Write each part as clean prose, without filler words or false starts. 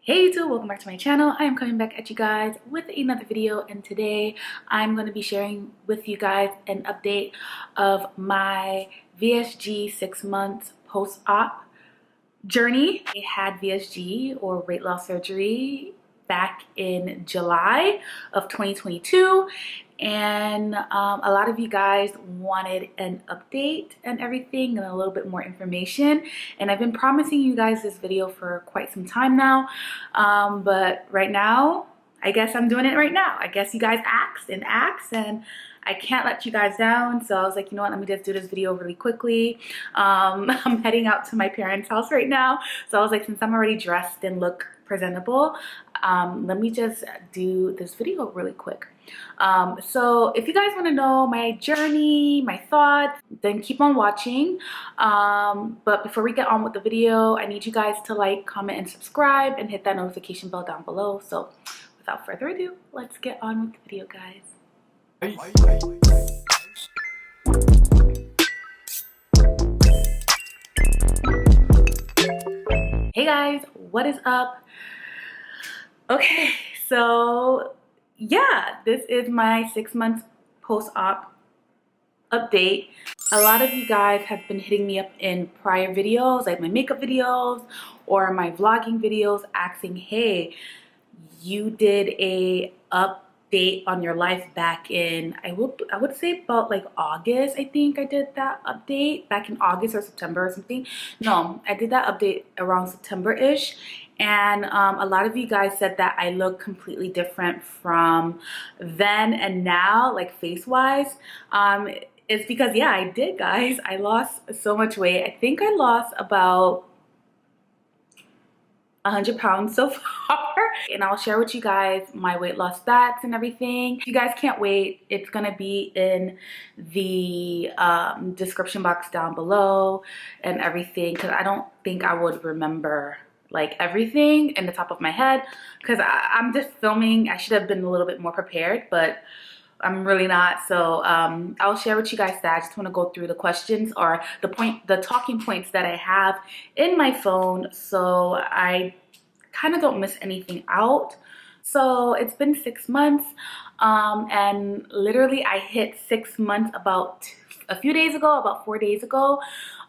Hey YouTube, welcome back to my channel. I am coming back at you guys with another video, and today I'm going to be sharing with you guys an update of my VSG 6 months post-op journey. I had VSG or weight loss surgery back in July of 2022, and a lot of you guys wanted an update and everything and a little bit more information, and I've been promising you guys this video for quite some time now, but right now I guess I'm doing it right now. I guess you guys asked and I can't let you guys down, so I was like, you know what, let me just do this video really quickly. I'm heading out to my parents' house right now, so I was like, since I'm already dressed and look presentable, let me just do this video really quick. So if you guys want to know my journey, my thoughts, then keep on watching. But before we get on with the video, I need you guys to like, comment, and subscribe, and hit that notification bell down below. So without further ado, let's get on with the video, guys. Hey guys, what is up? Okay, so yeah, this is my 6 months post-op update. A lot of you guys have been hitting me up in prior videos, like my makeup videos or my vlogging videos, asking, hey, you did a update on your life back in, I would say about like August. I think I did that update back in August or September or something. No, I did that update around September-ish, and a lot of you guys said that I look completely different from then and now, like face-wise. It's because, yeah, I did, guys. I lost so much weight. I think I lost about 100 pounds so far, and I'll share with you guys my weight loss stats and everything. If you guys can't wait, it's gonna be in the description box down below and everything, because I don't think I would remember like everything in the top of my head, because I'm just filming. I should have been a little bit more prepared, but I'm really not. So I'll share with you guys that. I just want to go through the questions or the talking points that I have in my phone, so I kind of don't miss anything out. So it's been 6 months, and literally I hit 6 months about a few days ago, about 4 days ago.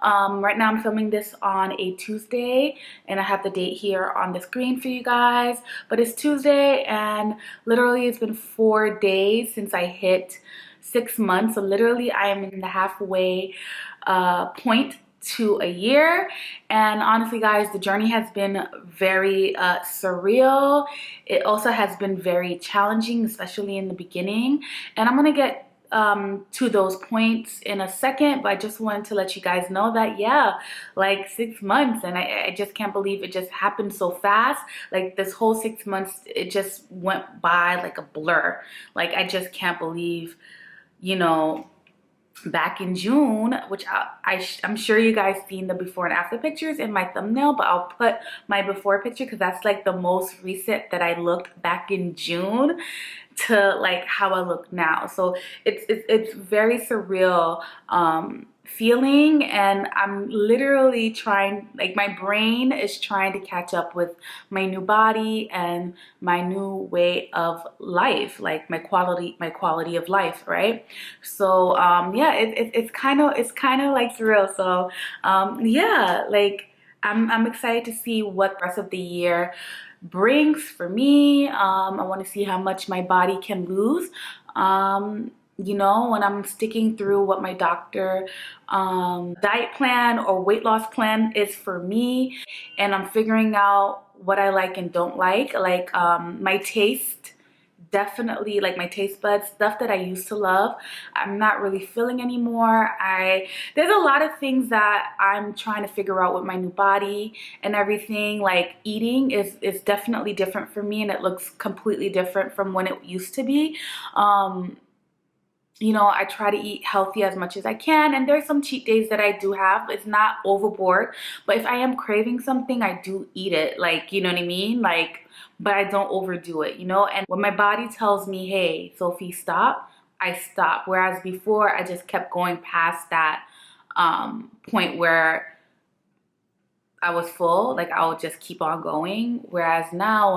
Right now I'm filming this on a Tuesday, and I have the date here on the screen for you guys, but it's Tuesday, and literally it's been 4 days since I hit 6 months. So literally I am in the halfway point to a year, and honestly guys, the journey has been very surreal. It also has been very challenging, especially in the beginning, and I'm gonna get to those points in a second, but I just wanted to let you guys know that, yeah, like 6 months, and I just can't believe it just happened so fast. Like this whole 6 months, it just went by like a blur. Like I just can't believe, you know, back in June, which I'm sure you guys seen the before and after pictures in my thumbnail, but I'll put my before picture because that's like the most recent that I looked back in June to like how I look now. So it's very surreal feeling, and I'm literally trying, like my brain is trying to catch up with my new body and my new way of life, like my quality of life, right? So yeah, it's kind of like surreal. So yeah, like I'm excited to see what the rest of the year brings for me. I want to see how much my body can lose. You know, when I'm sticking through what my doctor diet plan or weight loss plan is for me, and I'm figuring out what I like and don't like my taste. Definitely, like my taste buds, stuff that I used to love, I'm not really feeling anymore. There's a lot of things that I'm trying to figure out with my new body and everything. Like eating is definitely different for me, and it looks completely different from when it used to be. You know, I try to eat healthy as much as I can, and there's some cheat days that I do have. It's not overboard, but if I am craving something, I do eat it, like, you know what I mean? Like, but I don't overdo it, you know? And when my body tells me, hey, Sophie, stop, I stop. Whereas before, I just kept going past that point where I was full, like I would just keep on going. Whereas now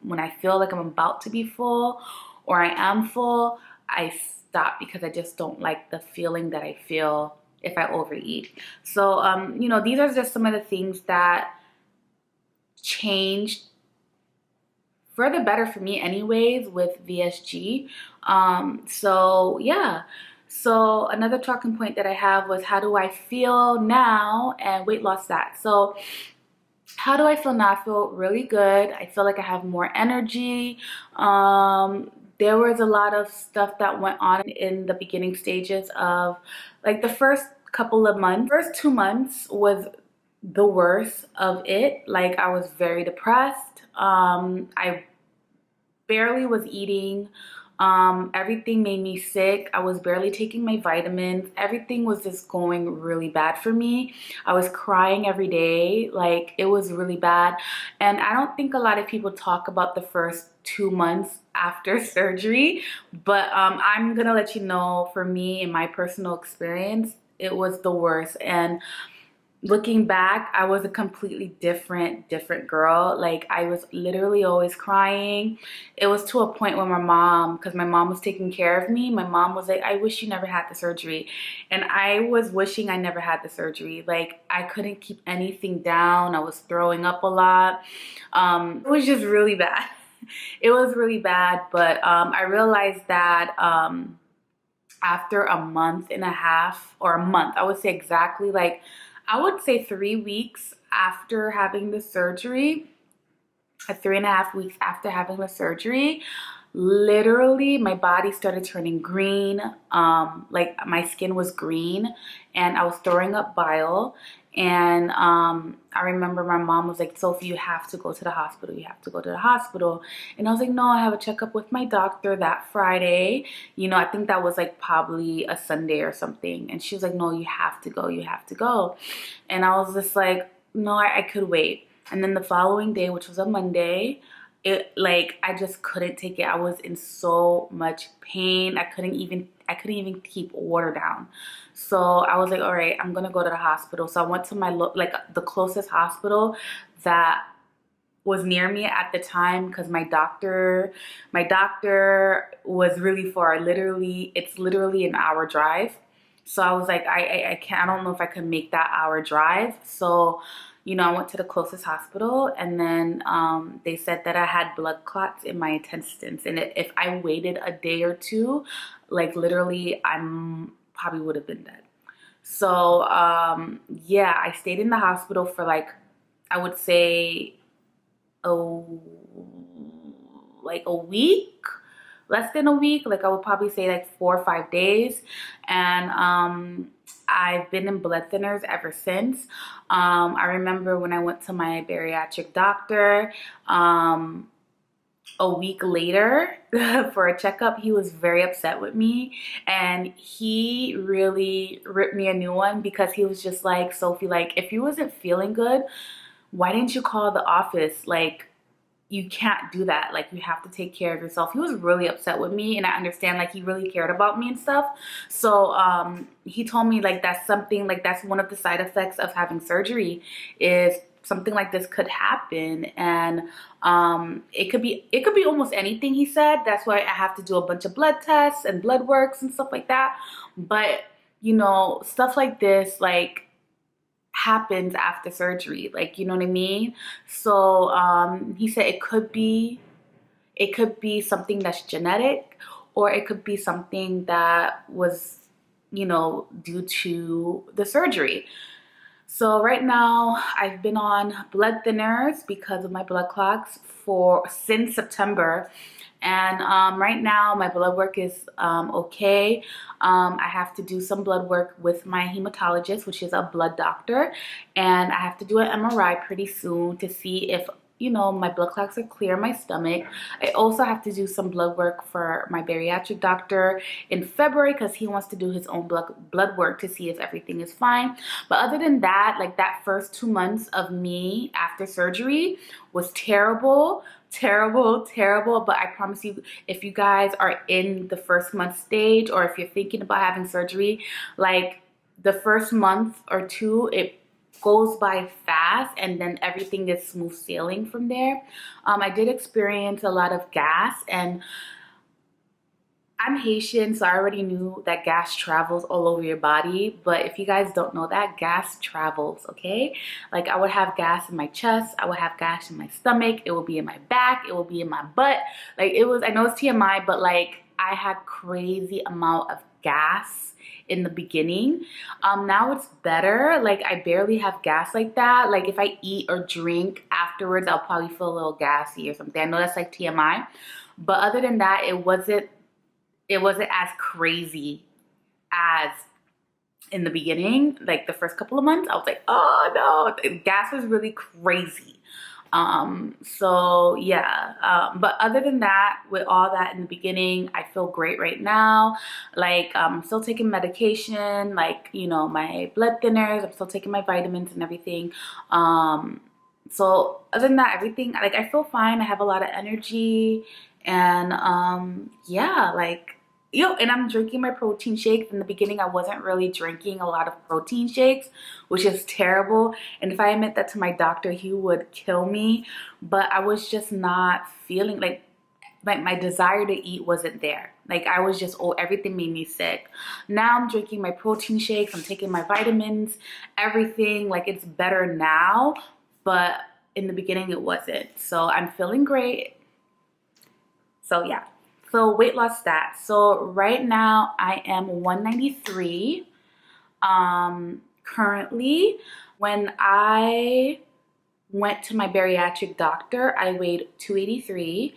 when I feel like I'm about to be full or I am full, I stop because I just don't like the feeling that I feel if I overeat. So you know, these are just some of the things that changed for the better for me anyways with VSG. So yeah. So another talking point that I have was how do I feel now and weight loss stats. So how do I feel now? I feel really good. I feel like I have more energy. There was a lot of stuff that went on in the beginning stages of like the first couple of months. First 2 months was the worst of it. Like I was very depressed. I barely was eating. Everything made me sick. I was barely taking my vitamins. Everything was just going really bad for me. I was crying every day. Like it was really bad. And I don't think a lot of people talk about the first 2 months after surgery, but I'm gonna let you know, for me, in my personal experience, it was the worst. And looking back, I was a completely different girl. Like I was literally always crying. It was to a point where my mom, because my mom was taking care of me, my mom was like, I wish you never had the surgery. And I was wishing I never had the surgery. Like I couldn't keep anything down. I was throwing up a lot. It was just really bad. It was really bad, but I realized that after a month and a half, or a month, I would say exactly, like I would say 3 weeks after having the surgery, 3.5 weeks after having the surgery, literally my body started turning green. Like my skin was green and I was throwing up bile. And I remember my mom was like, Sophie, you have to go to the hospital. You have to go to the hospital. And I was like, no, I have a checkup with my doctor that Friday. You know, I think that was like probably a Sunday or something. And she was like, no, you have to go. You have to go. And I was just like, no, I could wait. And then the following day, which was a Monday, like I just couldn't take it. I was in so much pain. I couldn't even keep water down. So I was like, all right, I'm gonna go to the hospital. So I went to the closest hospital that was near me at the time, because my doctor was really far. It's literally an hour drive. So I was like, I can't, I don't know if I could make that hour drive. So, you know, I went to the closest hospital, and then they said that I had blood clots in my intestines. And if I waited a day or two, like literally, probably would have been dead. So yeah, I stayed in the hospital for like, I would say, like a week, less than a week. Like I would probably say like 4 or 5 days. And I've been in blood thinners ever since. I remember when I went to my bariatric doctor, a week later for a checkup, he was very upset with me, and he really ripped me a new one, because he was just like, Sophie, like if you wasn't feeling good, why didn't you call the office? Like you can't do that. Like you have to take care of yourself. He was really upset with me, and I understand, like he really cared about me and stuff. So he told me like that's something, like that's one of the side effects of having surgery, is something like this could happen. And it could be almost anything, he said. That's why I have to do a bunch of blood tests and blood works and stuff like that. But you know, stuff like this like happens after surgery, like, you know what I mean? So he said it could be something that's genetic, or it could be something that was, you know, due to the surgery. So right now I've been on blood thinners because of my blood clots since September. And right now my blood work is okay. I have to do some blood work with my hematologist, which is a blood doctor, and I have to do an MRI pretty soon to see if, you know, my blood clots are clear in my stomach. I also have to do some blood work for my bariatric doctor in February, because he wants to do his own blood work to see if everything is fine. But other than that, like that first 2 months of me after surgery was terrible. But I promise you, if you guys are in the first month stage, or if you're thinking about having surgery, like the first month or two, goes by fast and then everything is smooth sailing from there. I did experience a lot of gas, and I'm Haitian, so I already knew that gas travels all over your body. But if you guys don't know that, gas travels, okay? Like, I would have gas in my chest, I would have gas in my stomach, it would be in my back, it would be in my butt. Like, it was, I know it's TMI, but like, I had crazy amount of gas in the beginning. Now it's better. Like, I barely have gas like that. Like, if I eat or drink afterwards, I'll probably feel a little gassy or something. I know that's like TMI, but other than that, it wasn't as crazy as in the beginning. Like, the first couple of months, I was like, oh no, gas was really crazy. So yeah, but other than that, with all that in the beginning, I feel great right now. Like, I'm still taking medication, like, you know, my blood thinners, I'm still taking my vitamins and everything. So other than that, everything, like, I feel fine. I have a lot of energy, and yeah, like, yo, and I'm drinking my protein shakes. In the beginning, I wasn't really drinking a lot of protein shakes, which is terrible. And if I admit that to my doctor, he would kill me. But I was just not feeling like my desire to eat wasn't there. Like, I was just, oh, everything made me sick. Now I'm drinking my protein shakes, I'm taking my vitamins, everything. Like, it's better now, but in the beginning it wasn't. So I'm feeling great. So yeah. So weight loss stats. So right now I am 193 currently. When I went to my bariatric doctor, I weighed 283,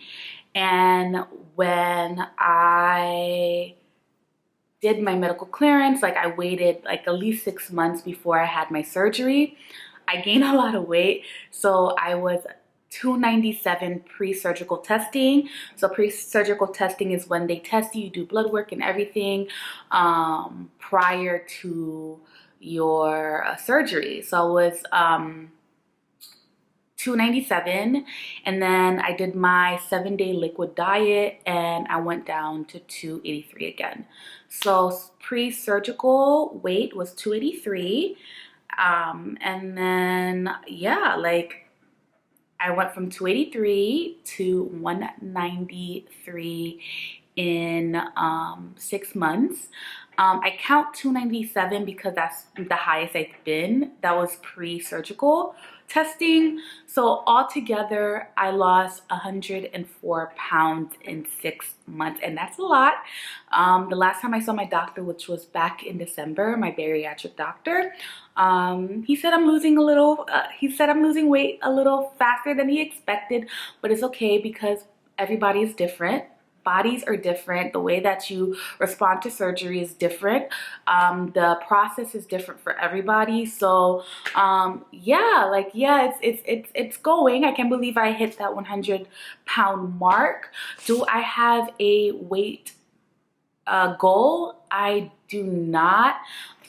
and when I did my medical clearance, like, I waited like at least 6 months before I had my surgery. I gained a lot of weight, so I was 297 pre-surgical testing. So pre-surgical testing is when they test you, do blood work and everything prior to your surgery. So I was 297, and then I did my 7-day liquid diet and I went down to 283 again. So pre-surgical weight was 283, and then yeah, like, I went from 283 to 193 in 6 months. I count 297 because that's the highest I've been. That was pre-surgical testing. So altogether, I lost 104 pounds in 6 months, and that's a lot. The last time I saw my doctor, which was back in December, my bariatric doctor, he said I'm losing a little, he said I'm losing weight a little faster than he expected, but it's okay because everybody is different. Bodies are different. The way that you respond to surgery is different. The process is different for everybody. So yeah, like, yeah, it's going. I can't believe I hit that 100-pound mark. Do I have a weight goal? I do not.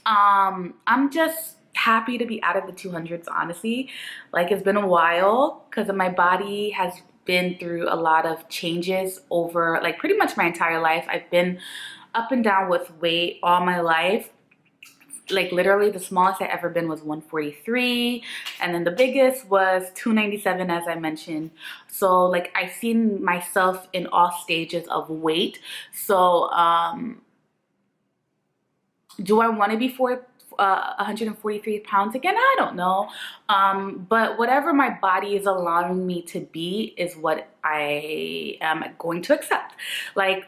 I'm just happy to be out of the 200s, honestly. Like, it's been a while because my body has been through a lot of changes over, like, pretty much my entire life. I've been up and down with weight all my life. Like, literally the smallest I ever been was 143, and then the biggest was 297, as I mentioned. So, like, I've seen myself in all stages of weight. So do I want to be 143 pounds again? I don't know. But whatever my body is allowing me to be is what I am going to accept. Like,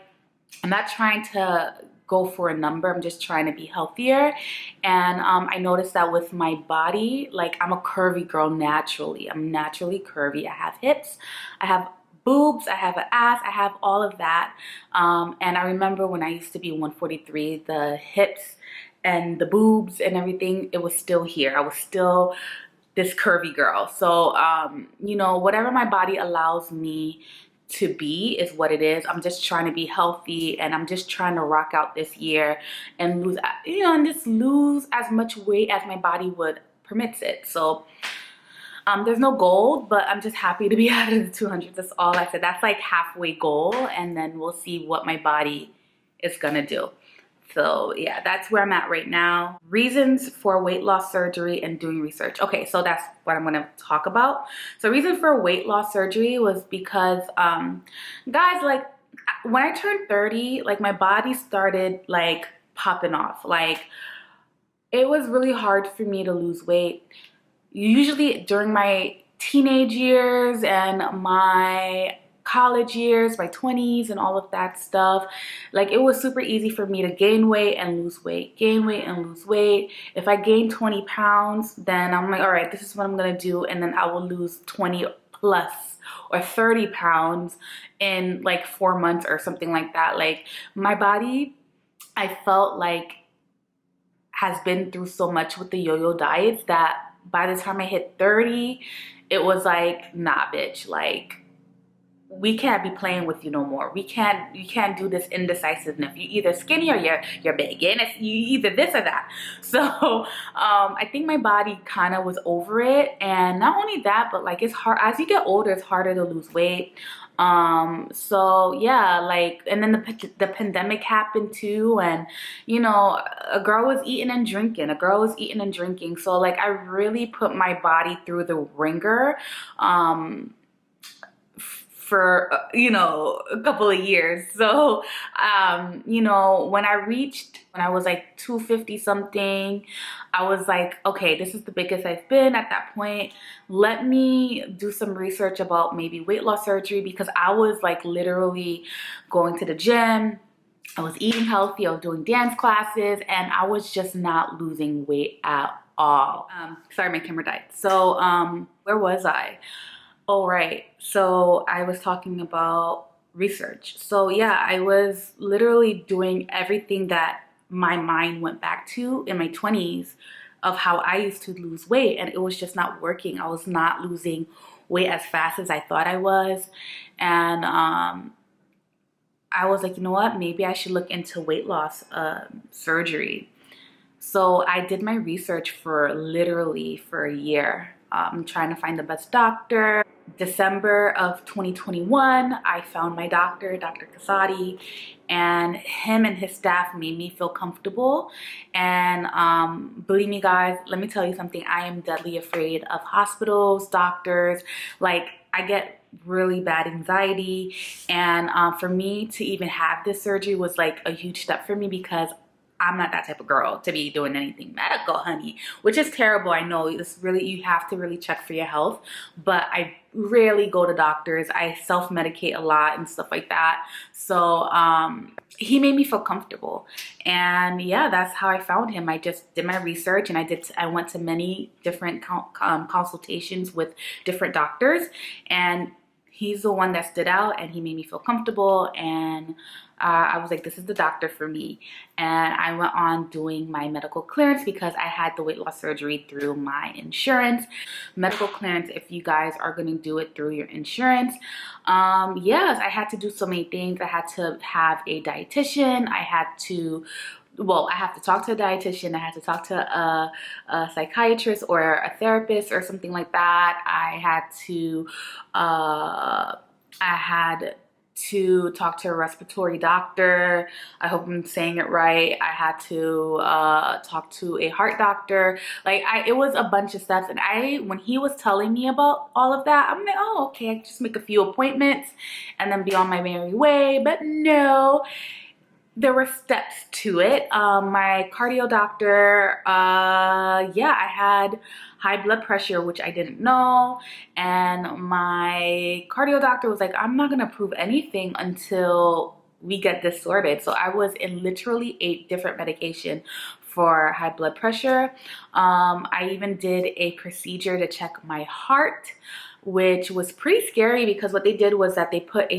I'm not trying to go for a number. I'm just trying to be healthier. And I noticed that with my body, like, I'm a curvy girl naturally. I'm naturally curvy. I have hips, I have boobs, I have an ass, I have all of that. And I remember when I used to be 143, the hips and the boobs and everything, it was still here. I was still this curvy girl. So you know, whatever my body allows me to be is what it is. I'm just trying to be healthy, and I'm just trying to rock out this year and lose, you know, and just lose as much weight as my body would permits it. So there's no goal, but I'm just happy to be out of the 200s. That's all I said. That's like halfway goal, and then we'll see what my body is gonna do. So yeah, that's where I'm at right now. Reasons for weight loss surgery and doing research. Okay, so that's what I'm gonna talk about. So reason for weight loss surgery was because guys, like when I turned 30, like my body started like popping off. Like it was really hard for me to lose weight. Usually during my teenage years and my college years, my 20s and all of that stuff, like it was super easy for me to gain weight and lose weight, gain weight and lose weight. If I gain 20 pounds, then I'm like, all right, this is what I'm gonna do, and then I will lose 20 plus or 30 pounds in like 4 months or something like that. Like my body, I felt like, has been through so much with the yo-yo diets that by the time I hit 30, it was like, nah, bitch, like we can't be playing with you no more. You can't do this indecisiveness. You either skinny or you're big, and it's you either this or that. So I think my body kind of was over it, and not only that, but like it's hard as you get older. It's harder to lose weight. So yeah, like, and then the pandemic happened too, and you know, a girl was eating and drinking. A girl was eating and drinking. So like I really put my body through the ringer. For you know, a couple of years. So you know, when I was like 250 something, I was like, okay, this is the biggest I've been at that point. Let me do some research about maybe weight loss surgery, because I was like literally going to the gym, I was eating healthy, I was doing dance classes, and I was just not losing weight at all. Sorry, my camera died. So where was I? Oh, right. So I was talking about research. So yeah, I was literally doing everything that my mind went back to in my 20s of how I used to lose weight, and it was just not working. I was not losing weight as fast as I thought I was. And I was like, you know what? Maybe I should look into weight loss surgery. So I did my research for literally for a year. Trying to find the best doctor. December of 2021, I found my doctor, Dr. Casati, and him and his staff made me feel comfortable. And believe me guys, let me tell you something, I am deadly afraid of hospitals, doctors. Like I get really bad anxiety, and for me to even have this surgery was like a huge step for me, because I'm not that type of girl to be doing anything medical, honey, which is terrible. I know it's really, you have to really check for your health, but I rarely go to doctors. I self-medicate a lot and stuff like that. So he made me feel comfortable, and yeah, that's how I found him. I just did my research, and I went to many different consultations with different doctors, and he's the one that stood out, and he made me feel comfortable, and I was like, this is the doctor for me. And I went on doing my medical clearance, because I had the weight loss surgery through my insurance. Medical clearance, if you guys are going to do it through your insurance. Yes, I had to do so many things. I had to have a dietitian. I have to talk to a dietitian. I had to talk to a psychiatrist or a therapist or something like that. I had to talk to a respiratory doctor. I hope I'm saying it right. I had to talk to a heart doctor. Like it was a bunch of steps. And when he was telling me about all of that, I'm like, oh, okay, I can just make a few appointments and then be on my merry way. But no, there were steps to it. My cardio doctor, yeah, I had high blood pressure, which I didn't know. And my cardio doctor was like, I'm not gonna prove anything until we get this sorted. So I was in literally 8 different medication for high blood pressure. I even did a procedure to check my heart, which was pretty scary, because what they did was that they put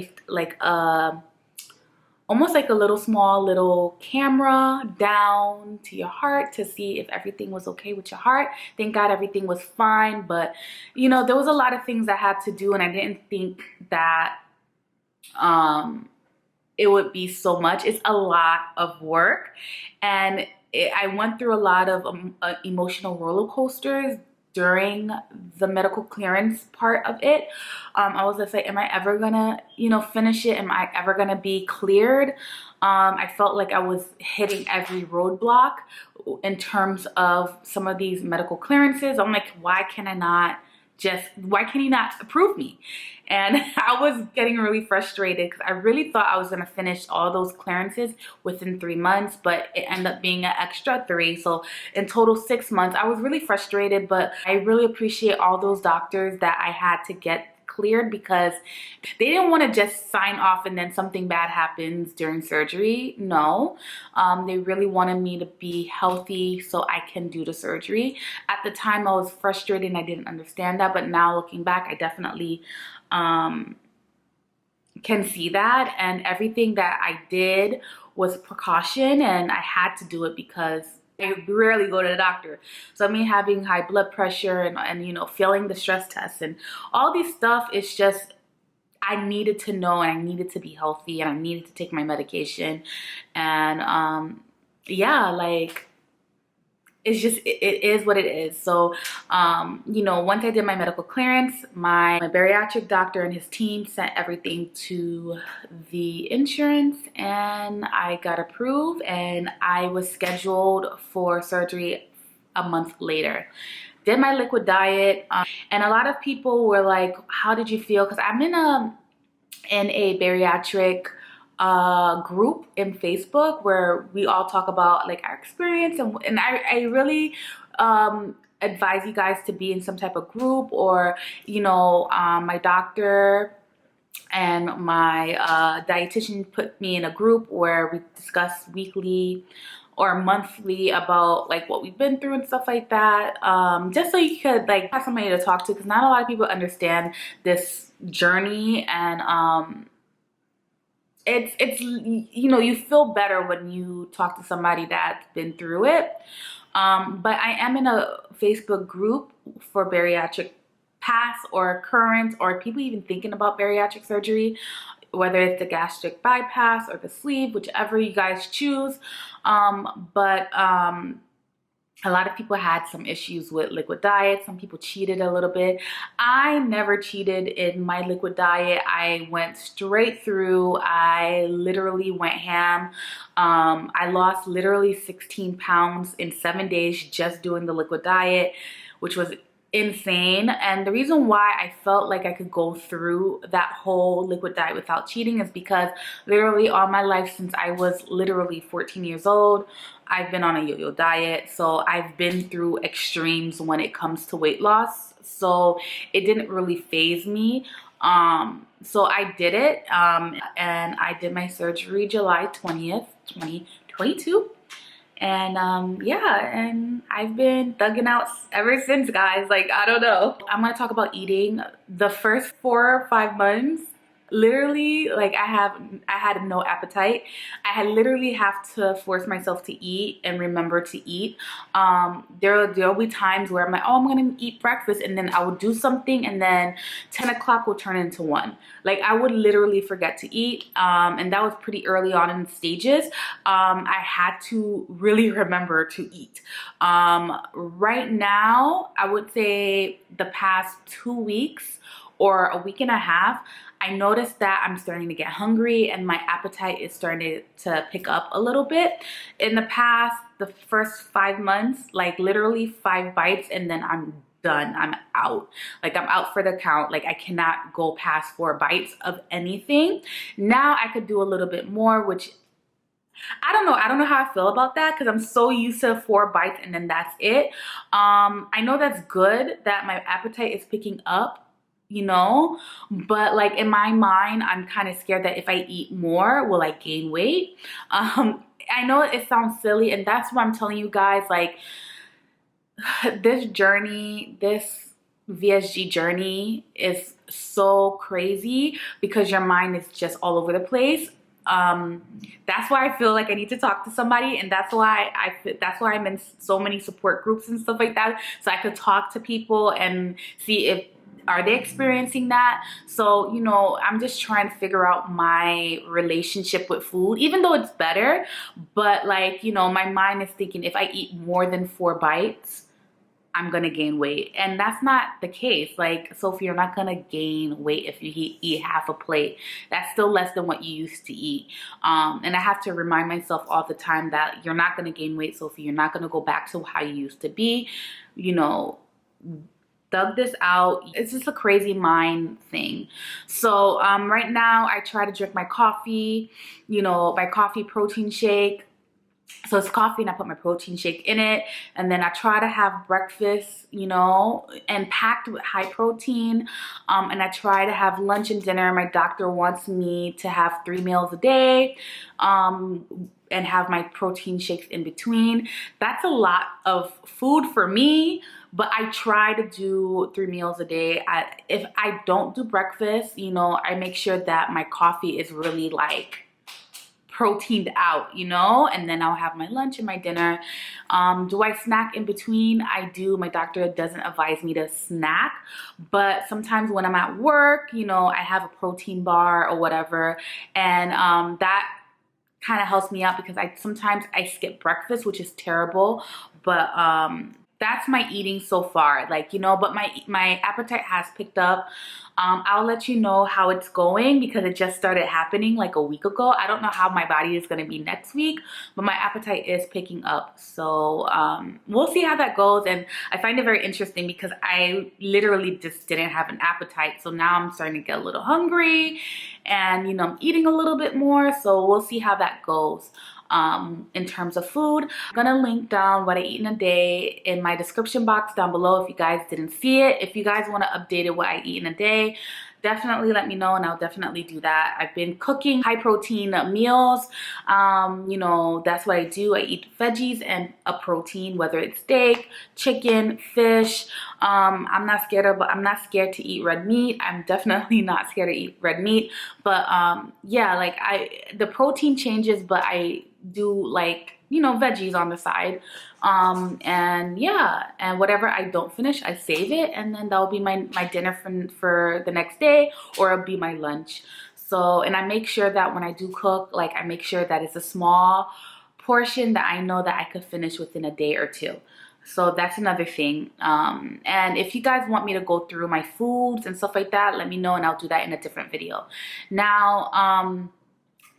almost like a little camera down to your heart to see if everything was okay with your heart. Thank God everything was fine, but you know, there was a lot of things I had to do, and I didn't think that it would be so much. It's a lot of work, and I went through a lot of emotional roller coasters during the medical clearance part of it. I was just like, am I ever gonna, you know, finish it? Am I ever gonna be cleared? I felt like I was hitting every roadblock in terms of some of these medical clearances. I'm like, why can he not approve me? And I was getting really frustrated because I really thought I was gonna finish all those clearances within 3 months, but it ended up being an extra 3. So in total 6 months. I was really frustrated, but I really appreciate all those doctors that I had to get cleared, because they didn't want to just sign off and then something bad happens during surgery. No, they really wanted me to be healthy so I can do the surgery. At the time, I was frustrated and I didn't understand that, but now looking back, I definitely can see that, and everything that I did was precaution, and I had to do it because I rarely go to the doctor. So me having high blood pressure and you know, failing the stress test and all these stuff, it's just, I needed to know, and I needed to be healthy, and I needed to take my medication. And yeah, like, it's just, it is what it is. So you know, once I did my medical clearance, my bariatric doctor and his team sent everything to the insurance, and I got approved, and I was scheduled for surgery a month later. Did my liquid diet, and a lot of people were like, how did you feel? Because I'm in a bariatric group in Facebook where we all talk about like our experience, and I really advise you guys to be in some type of group, or you know, my doctor and my dietitian put me in a group where we discuss weekly or monthly about like what we've been through and stuff like that, just so you could like have somebody to talk to, because not a lot of people understand this journey. And it's you know, you feel better when you talk to somebody that's been through it. But I am in a Facebook group for bariatric past or current, or people even thinking about bariatric surgery, whether it's the gastric bypass or the sleeve, whichever you guys choose. A lot of people had some issues with liquid diet. Some people cheated a little bit. I never cheated in my liquid diet. I went straight through. I literally went ham. I lost literally 16 pounds in 7 days just doing the liquid diet, which was insane. And the reason why I felt like I could go through that whole liquid diet without cheating is because literally all my life, since I was literally 14 years old, I've been on a yo-yo diet. So I've been through extremes when it comes to weight loss. So it didn't really faze me. So I did it, and I did my surgery July 20th, 2022. And yeah, and I've been thugging out ever since, guys. Like, I don't know. I'm gonna talk about eating. The first 4 or 5 months, literally, like, I had no appetite. I had literally have to force myself to eat and remember to eat. There'll be times where I'm like, oh, I'm gonna eat breakfast, and then I would do something, and then 10 o'clock will turn into 1. Like, I would literally forget to eat, and that was pretty early on in the stages. I had to really remember to eat. Right now, I would say the past 2 weeks or a week and a half, I noticed that I'm starting to get hungry and my appetite is starting to pick up a little bit. In the past, the first 5 months, like literally 5 bites and then I'm done. I'm out. Like, I'm out for the count. Like, I cannot go past 4 bites of anything. Now I could do a little bit more, which I don't know. I don't know how I feel about that, because I'm so used to 4 bites and then that's it. I know that's good that my appetite is picking up, you know, but like in my mind, I'm kind of scared that if I eat more, will I gain weight? I know it sounds silly, and that's what I'm telling you guys, like, this journey, this VSG journey is so crazy because your mind is just all over the place. That's why I feel like I need to talk to somebody, and that's why I'm in so many support groups and stuff like that, so I could talk to people and see if are they experiencing that. So, you know, I'm just trying to figure out my relationship with food, even though it's better. But like, you know, my mind is thinking if I eat more than 4 bites, I'm gonna gain weight. And that's not the case. Like, Sophie, you're not gonna gain weight if you eat half a plate. That's still less than what you used to eat. And I have to remind myself all the time that you're not gonna gain weight, Sophie. You're not gonna go back to how you used to be. You know, thug this out. It's just a crazy mind thing. So right now I try to drink my coffee, you know, my coffee protein shake. So it's coffee and I put my protein shake in it, and then I try to have breakfast, you know, and packed with high protein, and I try to have lunch and dinner. My doctor wants me to have 3 meals a day, and have my protein shakes in between. That's a lot of food for me, but I try to do 3 meals a day. If I don't do breakfast, you know, I make sure that my coffee is really like proteined out, you know, and then I'll have my lunch and my dinner. Do I snack in between? I do. My doctor doesn't advise me to snack, but sometimes when I'm at work, you know, I have a protein bar or whatever, and that kind of helps me out because sometimes I skip breakfast, which is terrible, but that's my eating so far, like, you know, but my appetite has picked up. I'll let you know how it's going because it just started happening like a week ago. I don't know how my body is going to be next week, but my appetite is picking up. So we'll see how that goes. And I find it very interesting because I literally just didn't have an appetite. So now I'm starting to get a little hungry and, you know, I'm eating a little bit more. So we'll see how that goes. In terms of food, I'm gonna link down what I eat in a day in my description box down below if you guys didn't see it. If you guys want to update it what I eat in a day, definitely let me know and I'll definitely do that. I've been cooking high protein meals. You know, that's what I do. I eat veggies and a protein, whether it's steak, chicken, fish. I'm not scared to eat red meat. I'm definitely not scared to eat red meat. But yeah, like the protein changes, but I do like, you know, veggies on the side. And yeah, and whatever I don't finish, I save it, and then that'll be my dinner for the next day, or it'll be my lunch. So, and I make sure that when I do cook, like I make sure that it's a small portion that I know that I could finish within a day or two. So that's another thing. And if you guys want me to go through my foods and stuff like that, let me know and I'll do that in a different video. Now,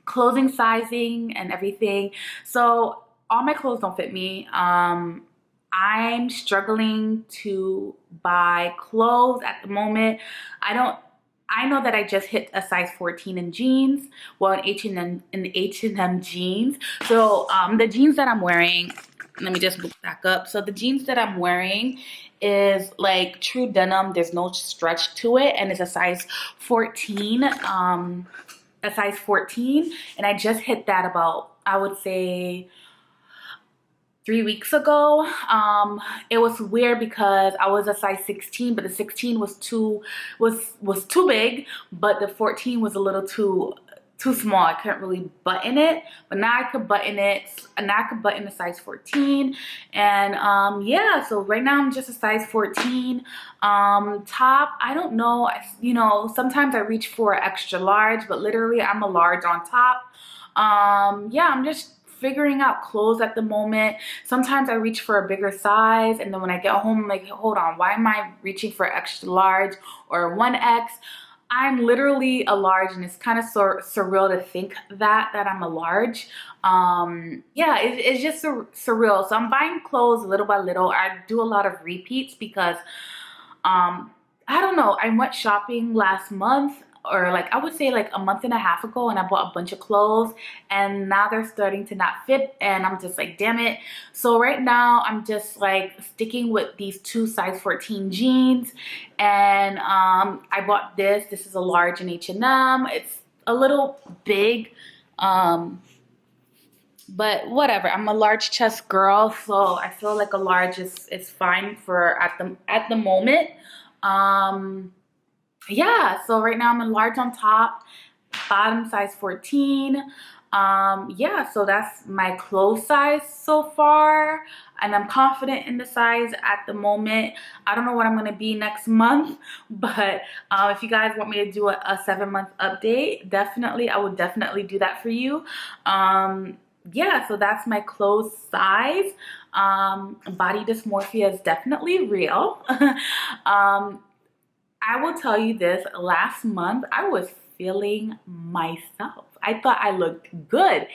clothing sizing and everything. So all my clothes don't fit me. I'm struggling to buy clothes at the moment. I know that I just hit a size 14 in jeans, well, in H&M jeans. So the jeans that I'm wearing, let me just look back up. So the jeans that I'm wearing is like true denim. There's no stretch to it, and it's a size 14. A size 14, and I just hit that about, I would say, 3 weeks ago. It was weird because I was a size 16, but the 16 was too big, but the 14 was a little too small. I couldn't really button it, but now I could button it, and now I could button a size 14. And yeah, so right now I'm just a size 14. Top, I don't know, you know, sometimes I reach for extra large, but literally I'm a large on top. Yeah, I'm just figuring out clothes at the moment. Sometimes I reach for a bigger size, and then when I get home, I'm like, hold on, why am I reaching for extra large or 1X? I'm literally a large, and it's kind of surreal to think that I'm a large. Yeah, it's just surreal. So I'm buying clothes little by little. I do a lot of repeats because I don't know, I went shopping last month, or like I would say like a month and a half ago, and I bought a bunch of clothes, and now they're starting to not fit, and I'm just like, damn it. So right now I'm just like sticking with these 2 size 14 jeans, and I bought this is a large in H&M. It's a little big, but whatever. I'm a large chest girl, so I feel like a large is fine for at the moment. Yeah, so right now I'm a large on top, bottom size 14. Yeah, so that's my clothes size so far, and I'm confident in the size at the moment. I don't know what I'm gonna be next month, but if you guys want me to do a 7-month update, I would definitely do that for you. yeah, so that's my clothes size. Body dysmorphia is definitely real. I will tell you this, last month I was feeling myself. I thought I looked good.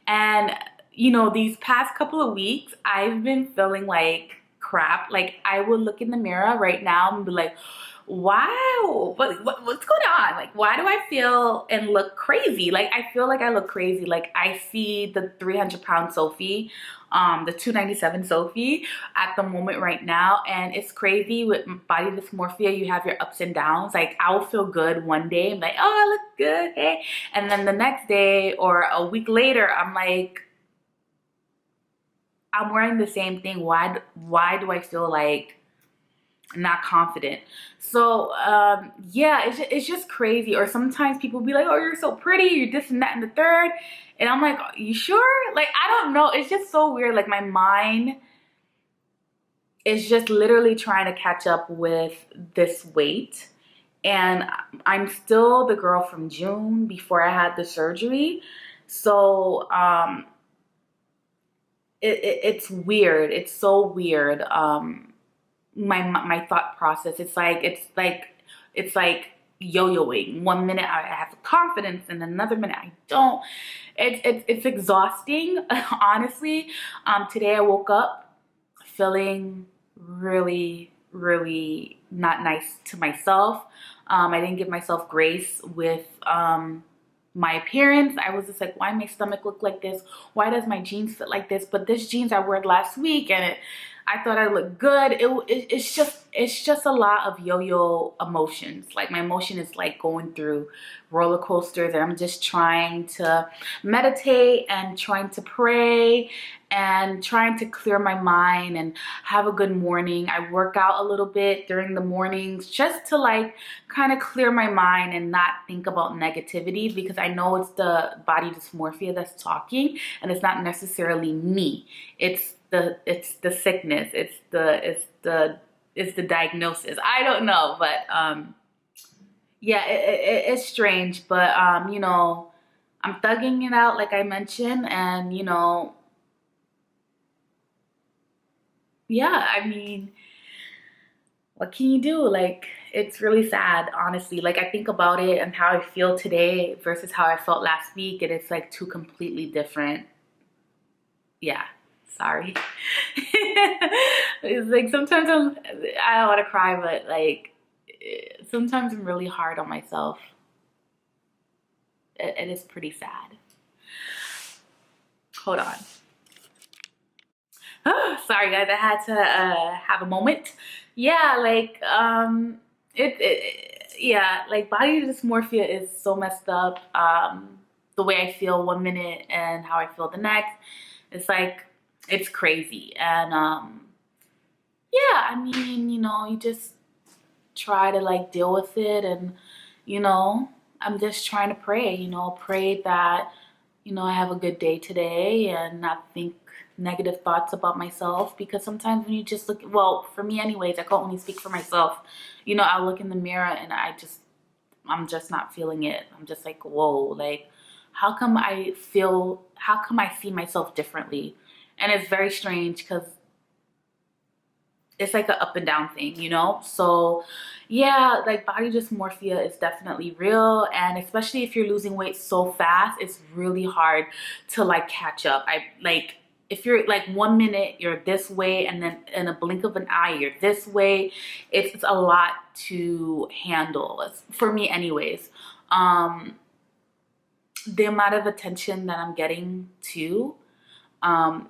And you know, these past couple of weeks, I've been feeling like crap. Like I would look in the mirror right now and be like, wow, what's going on? Like, why do I feel and look crazy? Like, I feel like I look crazy. Like, I see the 300-pound Sophie, the 297 Sophie at the moment right now. And it's crazy with body dysmorphia. You have your ups and downs. Like, I'll feel good one day. I'm like, oh, I look good. Hey. And then the next day or a week later, I'm like, I'm wearing the same thing. Why do I feel like not confident? So yeah, it's just crazy. Or sometimes people be like, oh, you're so pretty, you're this and that and the third, and I'm like, you sure? Like, I don't know, it's just so weird. Like, my mind is just literally trying to catch up with this weight, and I'm still the girl from June before I had the surgery. So it's weird. It's so weird. My thought process, it's like yo-yoing. One minute I have confidence and another minute I don't. It's exhausting. Honestly, today I woke up feeling really not nice to myself. I didn't give myself grace with my appearance. I was just like, why my stomach look like this? Why does my jeans fit like this? But this jeans I wore last week, and I thought I looked good. It's just a lot of yo-yo emotions. Like, my emotion is like going through roller coasters, and I'm just trying to meditate and trying to pray and trying to clear my mind and have a good morning. I work out a little bit during the mornings just to like kind of clear my mind and not think about negativity, because I know it's the body dysmorphia that's talking, and it's not necessarily me. It's the sickness. It's the diagnosis. I don't know, but yeah, it's strange. But you know, I'm thugging it out like I mentioned, and you know, yeah, I mean, what can you do? Like, it's really sad, honestly. Like, I think about it and how I feel today versus how I felt last week, and it's like two completely different. Yeah, sorry. It's like sometimes I don't want to cry, but like sometimes I'm really hard on myself. It is pretty sad. Hold on. Sorry guys, I had to have a moment. Yeah, like yeah, like body dysmorphia is so messed up. The way I feel one minute and how I feel the next, it's like, it's crazy. And yeah, I mean, you know, you just try to like deal with it, and you know, I'm just trying to pray, you know, pray that, you know, I have a good day today and not think negative thoughts about myself. Because sometimes when you just look, well, for me anyways, I can only speak for myself, you know, I look in the mirror and I'm just not feeling it. I'm just like, whoa, like how come I see myself differently? And it's very strange because it's like an up and down thing, you know? So yeah, like body dysmorphia is definitely real. And especially if you're losing weight so fast, it's really hard to like catch up. If you're like one minute you're this way and then in a blink of an eye you're this way, it's a lot to handle, for me anyways. The amount of attention that I'm getting too,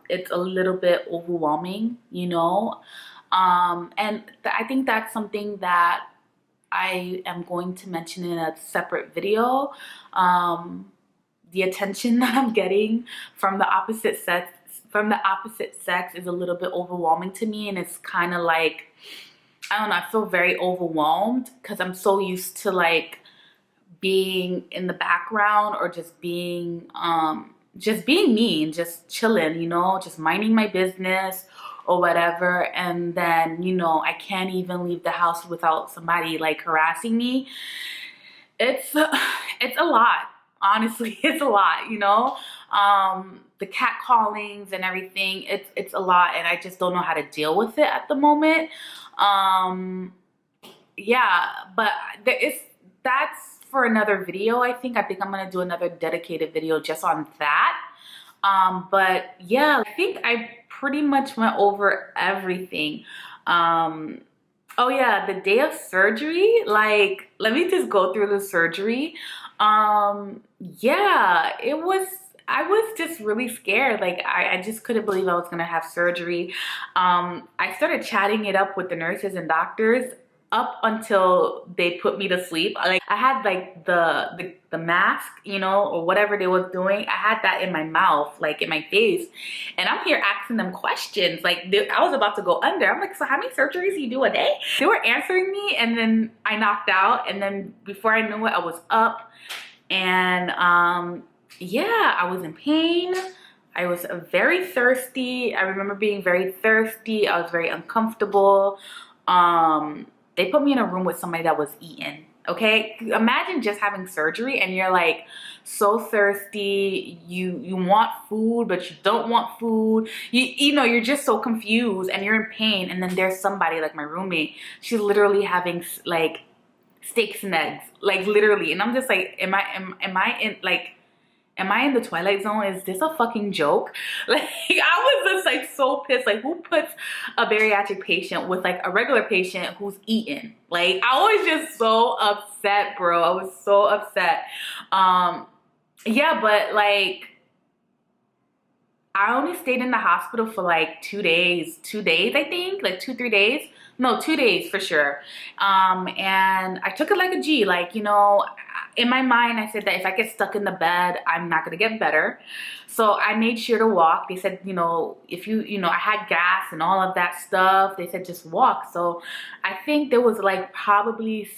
it's a little bit overwhelming, you know? And I think that's something that I am going to mention in a separate video. The attention that I'm getting from the opposite sex is a little bit overwhelming to me, and it's kind of like, I don't know, I feel very overwhelmed because I'm so used to like being in the background or just being me and just chilling, you know, just minding my business or whatever. And then, you know, I can't even leave the house without somebody like harassing me. It's a lot. Honestly, it's a lot, you know. The cat callings and everything, it's a lot, and I just don't know how to deal with it at the moment. Yeah, but there is, that's for another video. I think I'm gonna do another dedicated video just on that. But yeah, I think I pretty much went over everything. Oh yeah, the day of surgery, like, let me just go through the surgery. Yeah, I was just really scared. Like, I just couldn't believe I was gonna have surgery. I started chatting it up with the nurses and doctors up until they put me to sleep. Like, I had like the mask, you know, or whatever they was doing. I had that in my mouth, like in my face, and I'm here asking them questions. Like, I was about to go under. I'm like, so how many surgeries do you do a day? They were answering me, and then I knocked out, and then before I knew it, I was up, and yeah, I was in pain. I was very thirsty. I remember being very thirsty. I was very uncomfortable. They put me in a room with somebody that was eating. Okay, imagine just having surgery and you're like so thirsty. You want food, but you don't want food. You know, you're just so confused and you're in pain. And then there's somebody like my roommate. She's literally having like steaks and eggs, like literally. And I'm just like, am I in the Twilight Zone? Is this a fucking joke? Like, I was just like so pissed. Like, who puts a bariatric patient with like a regular patient who's eating? Like, I was just so upset, bro. I was so upset. Yeah, but like, I only stayed in the hospital for like 2 days. 2 days, I think, like 2-3 days. No, 2 days for sure. And I took it like a G. Like, you know, in my mind, I said that if I get stuck in the bed, I'm not gonna get better. So I made sure to walk. They said, you know, if you know, I had gas and all of that stuff. They said just walk. So I think there was like probably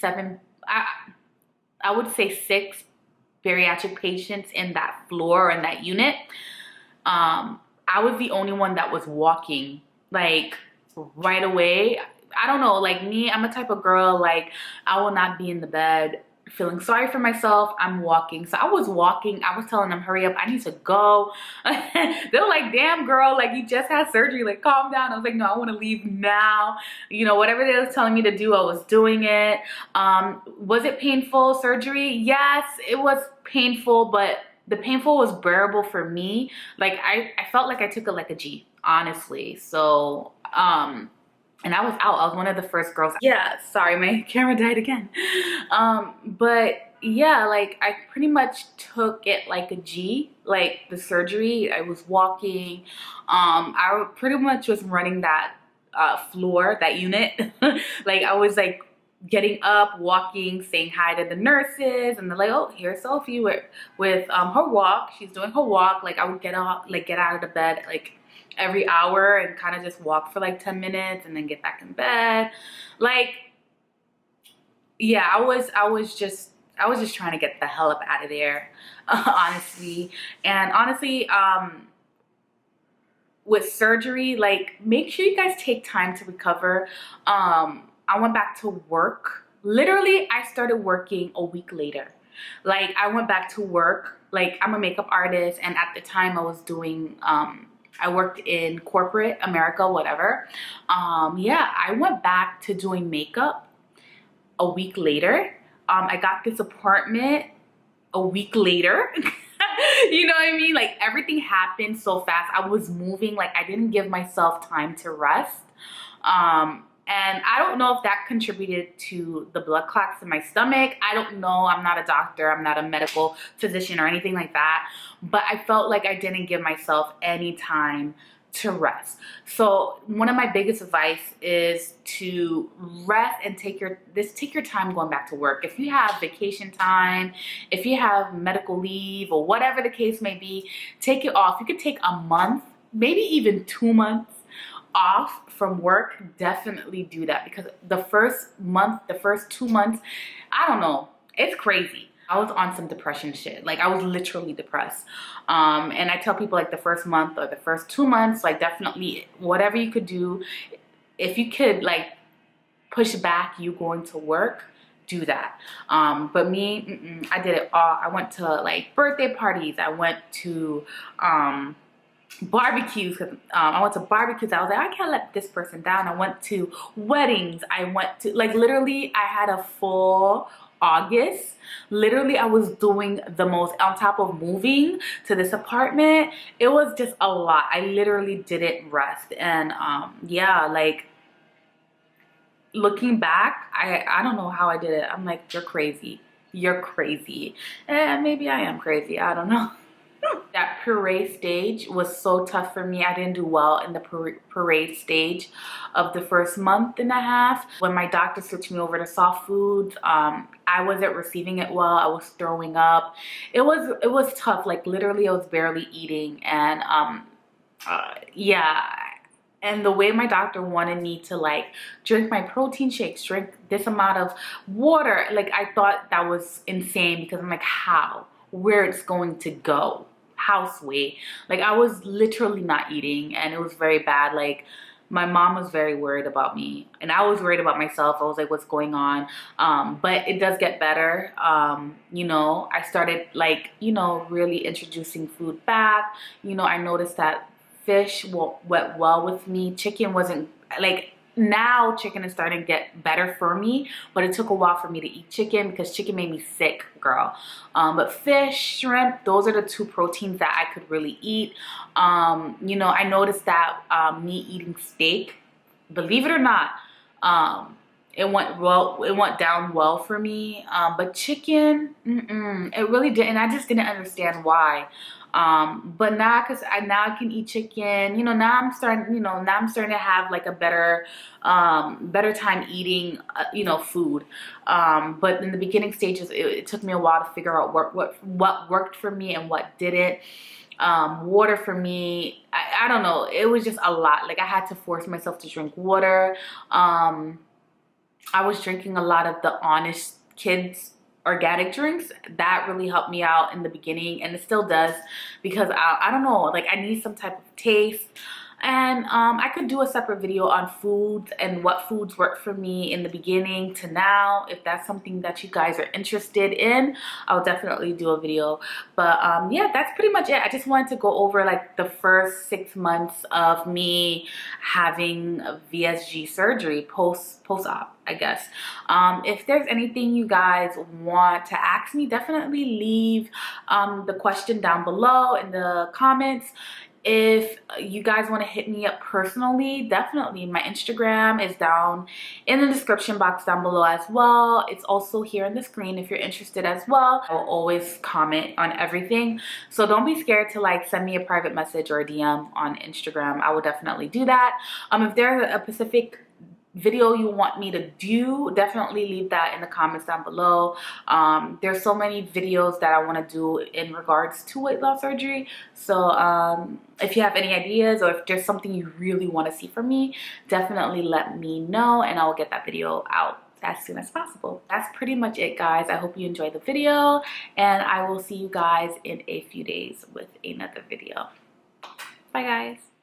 I would say 6 bariatric patients in that floor, in that unit. I was the only one that was walking like right away. I don't know, like me, I'm a type of girl, like I will not be in the bed feeling sorry for myself. I'm walking. So I was walking. I was telling them, hurry up, I need to go. They're like, damn girl, like you just had surgery, like calm down. I was like, no, I want to leave now. You know, whatever they was telling me to do, I was doing it. Was it painful, surgery? Yes, it was painful, but the painful was bearable for me. Like I felt like I took it like a G, honestly. So and I was out. I was one of the first girls. Yeah, sorry, my camera died again. But yeah, like I pretty much took it like a G, like the surgery. I was walking. I pretty much was running that floor, that unit. Like I was like getting up, walking, saying hi to the nurses, and they're like, oh, here's Sophie with her walk. She's doing her walk. Like I would get out of the bed like every hour and kind of just walk for like 10 minutes and then get back in bed. Like, yeah, I was just trying to get the hell up out of there, honestly. And honestly, with surgery, like make sure you guys take time to recover. I went back to work. Literally, I started working a week later. Like I went back to work. Like I'm a makeup artist, and at the time I was doing I worked in corporate America, whatever. Yeah, I went back to doing makeup a week later. I got this apartment a week later. You know what I mean? Like everything happened so fast. I was moving, like I didn't give myself time to rest. And I don't know if that contributed to the blood clots in my stomach. I don't know. I'm not a doctor. I'm not a medical physician or anything like that. But I felt like I didn't give myself any time to rest. So one of my biggest advice is to rest and take your time going back to work. If you have vacation time, if you have medical leave or whatever the case may be, take it off. You could take a month, maybe even 2 months off from work. Definitely do that, because the first month, the first 2 months, I don't know, it's crazy. I was on some depression shit. Like I was literally depressed. And I tell people like the first month or the first 2 months, like definitely whatever you could do, if you could like push back you going to work, do that. But me, I did it all. I went to like birthday parties. I went to barbecues. I went to barbecues. I was like, I can't let this person down. I went to weddings. I went to, like, literally I had a full August. Literally I was doing the most, on top of moving to this apartment. It was just a lot. I literally didn't rest. And yeah, like, looking back, I don't know how I did it. I'm like, you're crazy. You're crazy. And maybe I am crazy. I don't know. That parade stage was so tough for me. I didn't do well in the parade stage of the first month and a half. When my doctor switched me over to soft foods, I wasn't receiving it well. I was throwing up. It was tough. Like, literally I was barely eating. And yeah. And the way my doctor wanted me to, like, drink my protein shakes, drink this amount of water, like, I thought that was insane, because I'm like, how? Where it's going to go? House weight. Like, I was literally not eating, and it was very bad. Like, my mom was very worried about me, and I was worried about myself. I was like, what's going on? But it does get better. You know, I started, like, you know, really introducing food back. You know, I noticed that fish went well with me. Chicken wasn't, like, now chicken is starting to get better for me, but it took a while for me to eat chicken because chicken made me sick, girl. But fish, shrimp, those are the two proteins that I could really eat. You know, I noticed that me eating steak, believe it or not, it went down well for me. But chicken, it really didn't. I just didn't understand why. But now, now I can eat chicken, you know, now I'm starting to have like a better time eating, you know, food. But in the beginning stages, it took me a while to figure out what worked for me and what didn't. Water for me, I don't know, it was just a lot. Like, I had to force myself to drink water. I was drinking a lot of the Honest Kids organic drinks. That really helped me out in the beginning, and it still does, because I don't know, like, I need some type of taste. And I could do a separate video on foods and what foods work for me in the beginning to now. If that's something that you guys are interested in, I'll definitely do a video. But yeah, that's pretty much it. I just wanted to go over, like, the first 6 months of me having a VSG surgery, post-op, I guess. If there's anything you guys want to ask me, definitely leave the question down below in the comments. If you guys want to hit me up personally, definitely. My Instagram is down in the description box down below as well. It's also here on the screen if you're interested as well. I will always comment on everything. So don't be scared to, like, send me a private message or a DM on Instagram. I will definitely do that. If there's a specific video you want me to do, definitely leave that in the comments down below. There's so many videos that I want to do in regards to weight loss surgery. So if you have any ideas, or if there's something you really want to see from me, definitely let me know, and I will get that video out as soon as possible. That's pretty much it, guys. I hope you enjoyed the video, and I will see you guys in a few days with another video. Bye, guys.